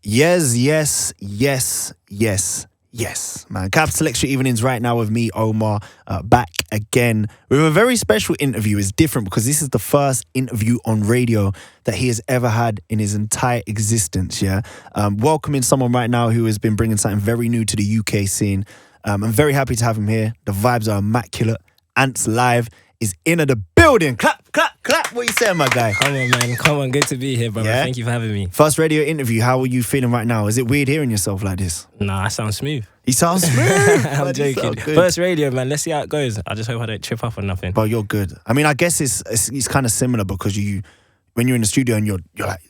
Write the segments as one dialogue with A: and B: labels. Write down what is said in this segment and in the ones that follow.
A: Yes, yes, yes, yes, yes, man. Capital XTRA Evenings right now with me, Omar, back again with a very special interview. It's different because this is the first interview on radio that he has ever had in his entire existence, yeah? Welcoming someone right now who has been bringing something very new to the UK scene. I'm very happy to have him here. The vibes are immaculate. AntsLive is in the building. Clap, clap, clap. What you saying, my guy?
B: Come on, man. Come on. Good to be here, brother.
A: Yeah?
B: Thank you for having me.
A: First radio interview. How are you feeling right now? Is it weird hearing yourself like this?
B: Nah, I sound smooth.
A: You sound smooth.
B: I'm joking. First radio, man. Let's see how it goes. I just hope I don't trip up on nothing.
A: But you're good. I mean, I guess it's kind of similar because when you're in the studio and you're like,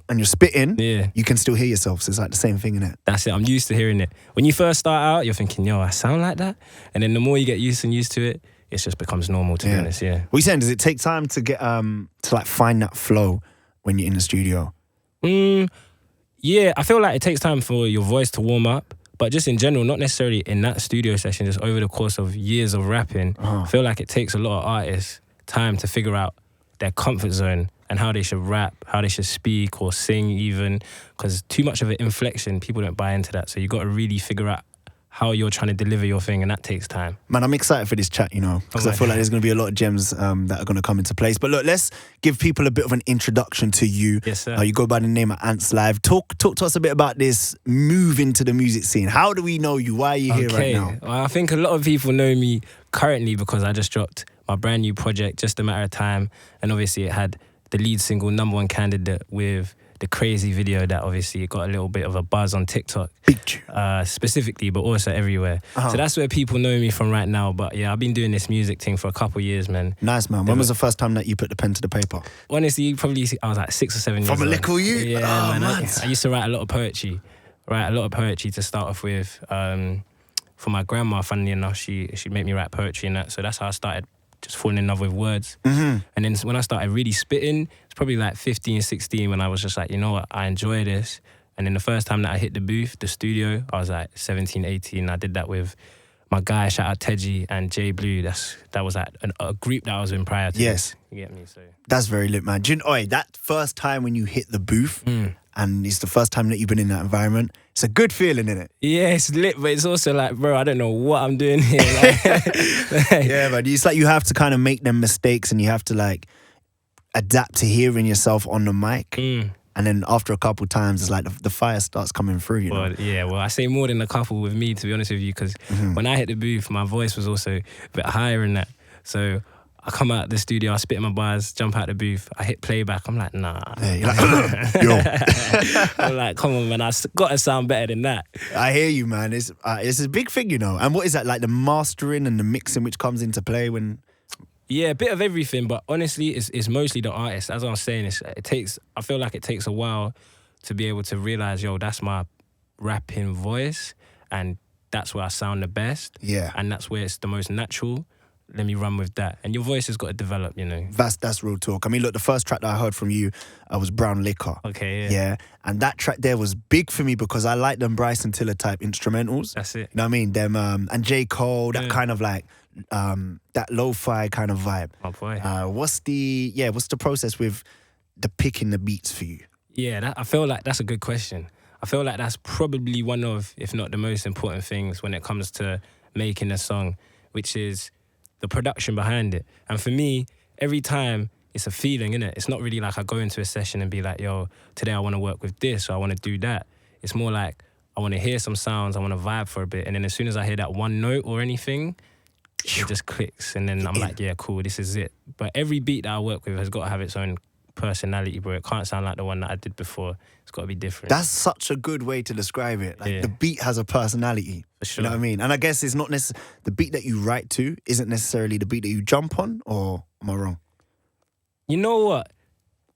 A: and you're spitting,
B: Yeah.
A: you can still hear yourself. So it's like the same thing, innit?
B: That's it. I'm used to hearing it. When you first start out, you're thinking, yo, I sound like that. And then the more you get used to it, it just becomes normal, to be honest, yeah.
A: What are you saying? Does it take time to get to like find that flow when you're in the studio?
B: Yeah, I feel like it takes time for your voice to warm up. But just in general, not necessarily in that studio session, just over the course of years of rapping, I feel like it takes a lot of artists time to figure out their comfort zone and how they should rap, how they should speak or sing even. Because too much of an inflection, people don't buy into that. So you got to really figure out how you're trying to deliver your thing, and that takes time.
A: Man, I'm excited for this chat, you know, because I feel like there's going to be a lot of gems that are going to come into place. But look, let's give people a bit of an introduction to you.
B: Yes, sir.
A: You go by the name of AntsLive. Talk to us a bit about this move into the music scene. How do we know you? Why are you here right now?
B: Well, I think a lot of people know me currently because I just dropped my brand new project, Just a Matter of Time. And obviously it had the lead single, #1 candidate, with the crazy video that obviously got a little bit of a buzz on TikTok.
A: Big tune.
B: Specifically, but also everywhere. So that's where people know me from right now. But yeah, I've been doing this music thing for a couple years, man.
A: Nice, man. When was the first time that you put the pen to the paper?
B: Honestly, probably I was like 6 or 7 years old.
A: From a little you?
B: Yeah, man. I used to write a lot of poetry. To start off with. For my grandma, funnily enough, she'd make me write poetry and that. So that's how I started just falling in love with words. And then when I started really spitting, it's probably like 15, 16 when I was just like, you know what, I enjoy this. And then the first time that I hit the booth, the studio, I was like 17, 18. I did that with my guy, shout out Teji and J Blue. That was like a group that I was in prior to.
A: Yes.
B: This, you get me? So
A: that's very lit, man. That first time when you hit the booth and it's the first time that you've been in that environment, it's a good feeling, isn't it?
B: yeah, it's lit, but it's also like, bro, I don't know what I'm doing here.
A: Yeah, but it's like you have to kind of make them mistakes and you have to like adapt to hearing yourself on the mic. And then after a couple times, it's like the fire starts coming through, you know?
B: Well, I say more than a couple with me, to be honest with you, because when I hit the booth, my voice was also a bit higher in that. So I come out the studio, I spit my bars, jump out the booth, I hit playback. I'm like, nah.
A: Yeah, you're like, yo.
B: I'm like, come on, man, I got to sound better than that.
A: I hear you, man. It's a big thing, you know. And what is that, like the mastering and the mixing which comes into play when...
B: Yeah, a bit of everything, but honestly, it's mostly the artist. As I was saying, I feel like it takes a while to be able to realize, yo, that's my rapping voice, and that's where I sound the best.
A: Yeah.
B: And that's where it's the most natural. Let me run with that. And your voice has got to develop, you know.
A: That's real talk. I mean, look, the first track that I heard from you was Brown Liquor.
B: Okay, yeah.
A: Yeah. And that track there was big for me because I like them Bryson Tiller type instrumentals.
B: That's it.
A: You know what I mean? Them and J. Cole, that kind of like that lo-fi kind of vibe.
B: Oh boy.
A: What's the process with the picking the beats for you?
B: Yeah, I feel like that's a good question. I feel like that's probably one of, if not the most important things when it comes to making a song, which is the production behind it. And for me, every time it's a feeling, innit? It's not really like I go into a session and be like, yo, today I want to work with this or I want to do that. It's more like I want to hear some sounds, I want to vibe for a bit. And then as soon as I hear that one note or anything, it just clicks. And then I'm like, yeah, cool, this is it. But every beat that I work with has got to have its own personality, bro. It can't sound like the one that I did before. It's got to be different.
A: That's such a good way to describe it. Like the beat has a personality.
B: For sure.
A: You know what I mean? And I guess it's not necessarily the beat that you write to isn't necessarily the beat that you jump on, or am I wrong?
B: You know what?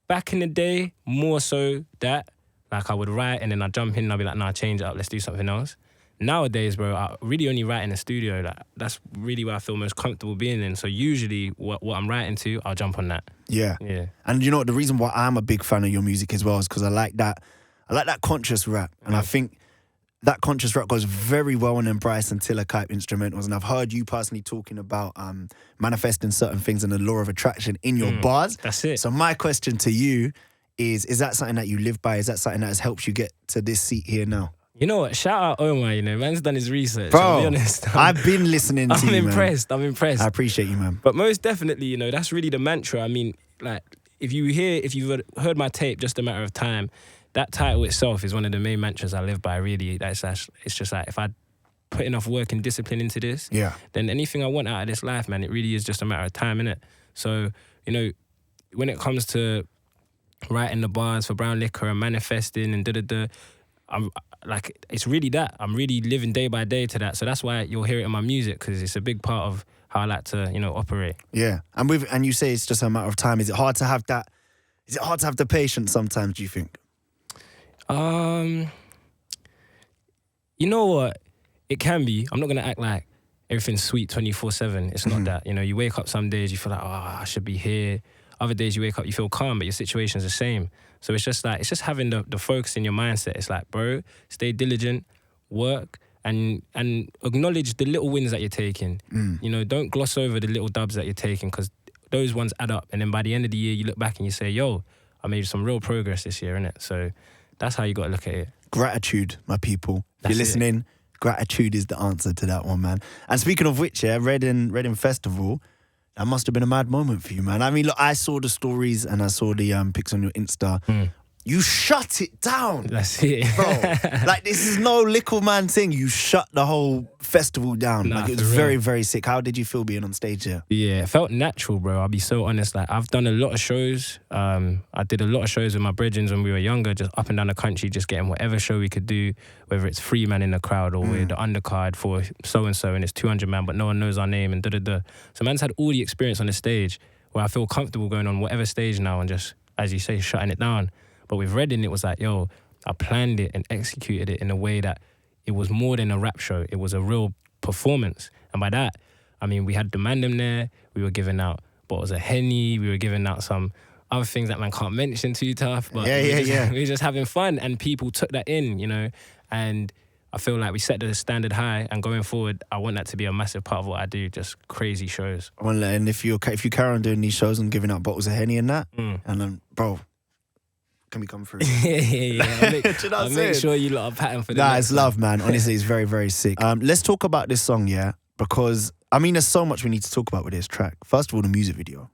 B: Back in the day, more so that, like I would write and then I'd jump in and I'd be like, nah, change it up, let's do something else. Nowadays, bro, I really only write in the studio. Like, that's really where I feel most comfortable being in. So usually what I'm writing to, I'll jump on that.
A: Yeah.
B: Yeah.
A: And you know what, the reason why I'm a big fan of your music as well is because I like that conscious rap. And I think that conscious rap goes very well in them Bryson Tiller type instrumentals. And I've heard you personally talking about manifesting certain things and the law of attraction in your bars.
B: That's it.
A: So my question to you is that something that you live by? Is that something that has helped you get to this seat here now?
B: You know what? Shout out Omar, man's done his research.
A: Bro,
B: I'll be honest.
A: I've been listening to you,
B: I'm
A: man.
B: impressed.
A: I appreciate you, man.
B: But most definitely, that's really the mantra. I mean, like, if you've heard my tape, Just a Matter of Time, that title itself is one of the main mantras I live by, really. It's just like, if I put enough work and discipline into this, then anything I want out of this life, man, it really is just a matter of time, innit? So, when it comes to writing the bars for Brown Liquor and manifesting and da-da-da, I'm like, it's really that. I'm really living day by day to that. So that's why you'll hear it in my music, because it's a big part of how I like to, operate. Yeah.
A: And you say it's just a matter of time. Is it hard to have that? Is it hard to have the patience sometimes, do you think?
B: You know what? It can be. I'm not going to act like everything's sweet 24/7. It's not that. You wake up some days, you feel like, I should be here. Other days you wake up, you feel calm, but your situation's the same. So it's just having the focus in your mindset. It's like, bro, stay diligent, work, and acknowledge the little wins that you're taking. Don't gloss over the little dubs that you're taking, because those ones add up. And then by the end of the year, you look back and you say, yo, I made some real progress this year, innit? So that's how you got to look at it.
A: Gratitude, my people. If you're listening, gratitude is the answer to that one, man. And speaking of which, Reading Festival, that must have been a mad moment for you, man. I mean, look, I saw the stories and I saw the pics on your Insta. You shut it down.
B: That's it.
A: Bro, like, this is no little man thing. You shut the whole festival down.
B: Nah,
A: like, it was very, very sick. How did you feel being on stage here?
B: Yeah, it felt natural, bro. I'll be so honest. Like, I've done a lot of shows. I did a lot of shows with my brethren when we were younger, just up and down the country, just getting whatever show we could do, whether it's 3 man in the crowd or we're the undercard for so-and-so and it's 200 man, but no one knows our name and da-da-da. So man's had all the experience on the stage where I feel comfortable going on whatever stage now and just, as you say, shutting it down. But with Reading, it was like, yo, I planned it and executed it in a way that it was more than a rap show. It was a real performance. And by that, I mean, we had the Mandem there. We were giving out bottles of Henny. We were giving out some other things that man can't mention too tough. But we were just having fun, and people took that in, And I feel like we set the standard high, and going forward, I want that to be a massive part of what I do, just crazy shows.
A: Well, and if you carry on doing these shows and giving out bottles of Henny and that, and then, bro, can we come through?
B: I'll make sure you lot are pattern for that.
A: Nah, it's love, man. Honestly, it's very, very sick. Let's talk about this song, because, I mean, there's so much we need to talk about with this track. First of all, the music video,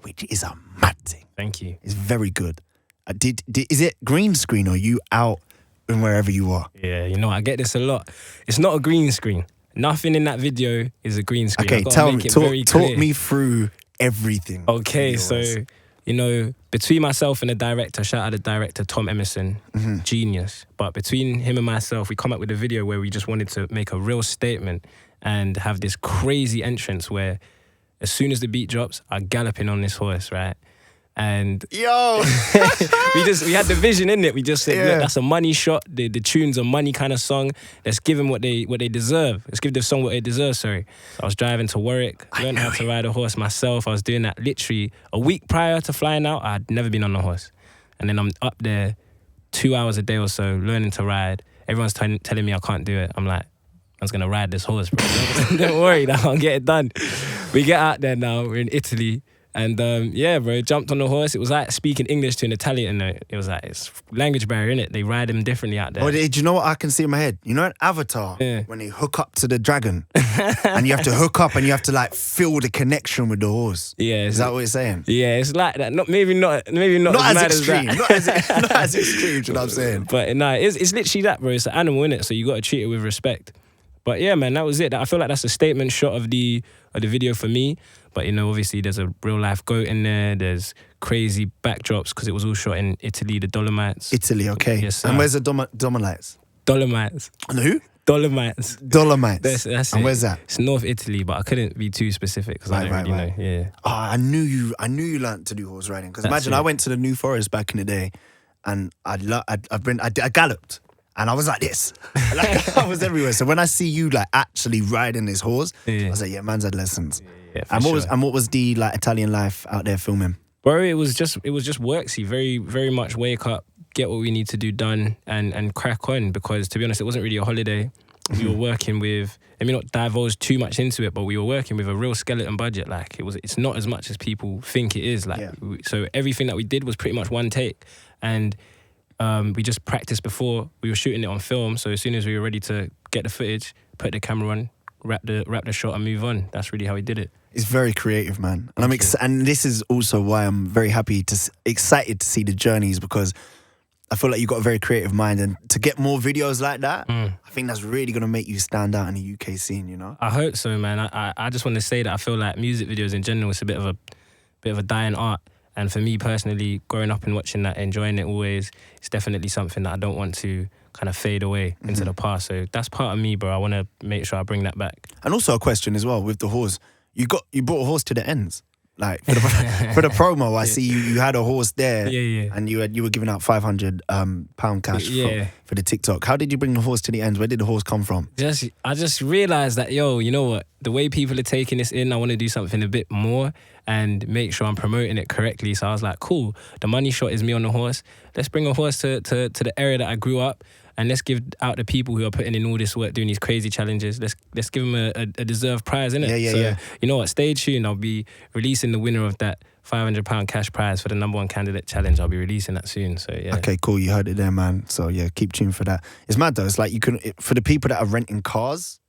A: which is a mad thing.
B: Thank you.
A: It's very good. Is it green screen or you out in wherever you are?
B: Yeah, I get this a lot. It's not a green screen. Nothing in that video is a green screen.
A: Okay, tell me, talk me through everything.
B: Okay, so, between myself and the director, shout out the director, Tom Emerson, genius. But between him and myself, we come up with a video where we just wanted to make a real statement and have this crazy entrance where as soon as the beat drops, I'm galloping on this horse, right? And
A: yo,
B: we had the vision in it. We just said, look, that's a money shot. The tune's a money kind of song. Let's give them what they deserve. Let's give the song what they deserve. Sorry. So I was driving to Warwick, learned how to ride a horse myself. I was doing that literally a week prior to flying out. I'd never been on a horse, and then I'm up there 2 hours a day or so learning to ride. Everyone's telling me I can't do it. I'm like, I was gonna ride this horse, bro. Don't worry, I'll get it done. We get out there now. We're in Italy. And bro, jumped on the horse. It was like speaking English to an Italian. It was like, it's language barrier, innit? They ride them differently out there.
A: Oh, do you know what I can see in my head? You know in Avatar, when they hook up to the dragon, and you have to hook up and you have to like feel the connection with the horse. Yeah, is that what you're saying?
B: Yeah, it's like that. Maybe not as extreme.
A: Not as extreme. You know what I'm saying?
B: But no, it's literally that, bro. It's an animal, innit? So you got to treat it with respect. But yeah, man, that was it. I feel like that's a statement shot of the video for me. But, obviously there's a real life goat in there. There's crazy backdrops because it was all shot in Italy, the Dolomites.
A: Italy, okay.
B: Yes, sir.
A: And where's the Dolomites?
B: Dolomites.
A: And who?
B: Dolomites.
A: Dolomites.
B: That's
A: and
B: it.
A: Where's that?
B: It's North Italy, but I couldn't be too specific because I don't really know. Yeah.
A: Oh, I knew you learned to do horse riding. Because imagine I went to the New Forest back in the day and I galloped. And I was like this. Like, I was everywhere. So when I see you like actually riding this horse, I was like, yeah, man's had lessons.
B: Yeah,
A: and what was the like Italian life out there filming?
B: Bro, it was just worksy. Very, very much wake up, get what we need to do done, and crack on. Because to be honest, it wasn't really a holiday. We were working with, let me not divulge too much into it, but we were working with a real skeleton budget. Like it's not as much as people think it is. So everything that we did was pretty much one take. and we just practiced before. We were shooting it on film, so as soon as we were ready to get the footage, put the camera on, wrap the shot and move on. That's really how we did it.
A: It's very creative, man. And and this is also why I'm very excited to see the journeys, because I feel like you've got a very creative mind, and to get more videos like that, I think that's really going to make you stand out in the UK scene, you know?
B: I hope so, man. I just want to say that I feel like music videos in general is a bit of a dying art. And for me personally, growing up and watching that, enjoying it always, it's definitely something that I don't want to kind of fade away into the past. So that's part of me, bro. I want to make sure I bring that back. And
A: also a question as well with the horse. You brought a horse to the ends. Like for the promo, I see you had a horse there, and you were giving out £500 cash for the TikTok. How did you bring the horse to the ends? Where did the horse come from?
B: I just realized that, you know what? The way people are taking this in, I want to do something a bit more and make sure I'm promoting it correctly. So I was like, cool. The money shot is me on the horse. Let's bring a horse to the area that I grew up. And let's give out the people who are putting in all this work, doing these crazy challenges. Let's give them a deserved prize, innit?
A: Yeah.
B: You know what? Stay tuned. I'll be releasing the winner of that £500 cash prize for the #1 candidate challenge. I'll be releasing that soon. So yeah.
A: Okay, cool. You heard it there, man. So yeah, keep tuned for that. It's mad though. It's like for the people that are renting cars.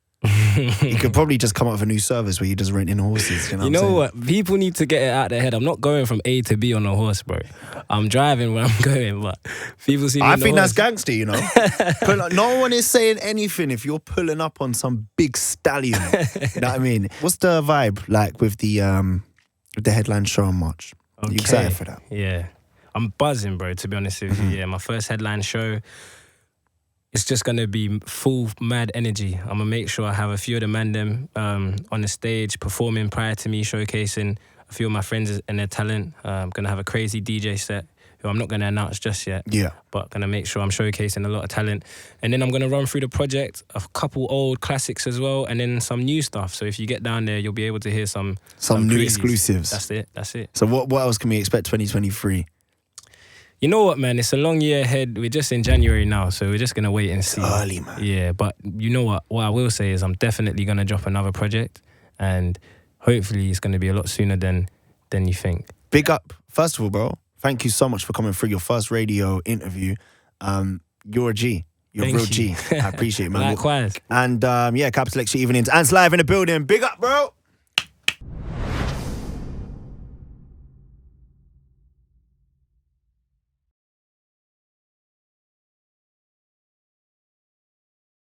A: You could probably just come up with a new service where you just renting horses. You know
B: what? People need to get it out of their head. I'm not going from A to B on a horse, bro. I'm driving where I'm going, but people see me
A: I think that's gangster, you know. No one is saying anything if you're pulling up on some big stallion. You know what I mean? What's the vibe like with the headline show on March? Are you excited for that?
B: Yeah. I'm buzzing, bro, to be honest with you. Yeah, my first headline show. It's just going to be full mad energy. I'm going to make sure I have a few of the man them on the stage performing prior to me, showcasing a few of my friends and their talent. I'm going to have a crazy DJ set who I'm not going to announce just yet.
A: Yeah.
B: But going to make sure I'm showcasing a lot of talent. And then I'm going to run through the project, a couple old classics as well, and then some new stuff. So if you get down there, you'll be able to hear some
A: new
B: previews.
A: Exclusives.
B: That's it.
A: So what else can we expect 2023?
B: You know what, man? It's a long year ahead. We're just in January now, so we're just going to wait and see.
A: It's early, man.
B: Yeah, but you know what? What I will say is I'm definitely going to drop another project, and hopefully it's going to be a lot sooner than you think.
A: Big up. First of all, bro, thank you so much for coming through your first radio interview. You're a G. You're a real G. I appreciate it, man.
B: Likewise.
A: And Capital XTRA evenings. AntsLive in the building. Big up, bro.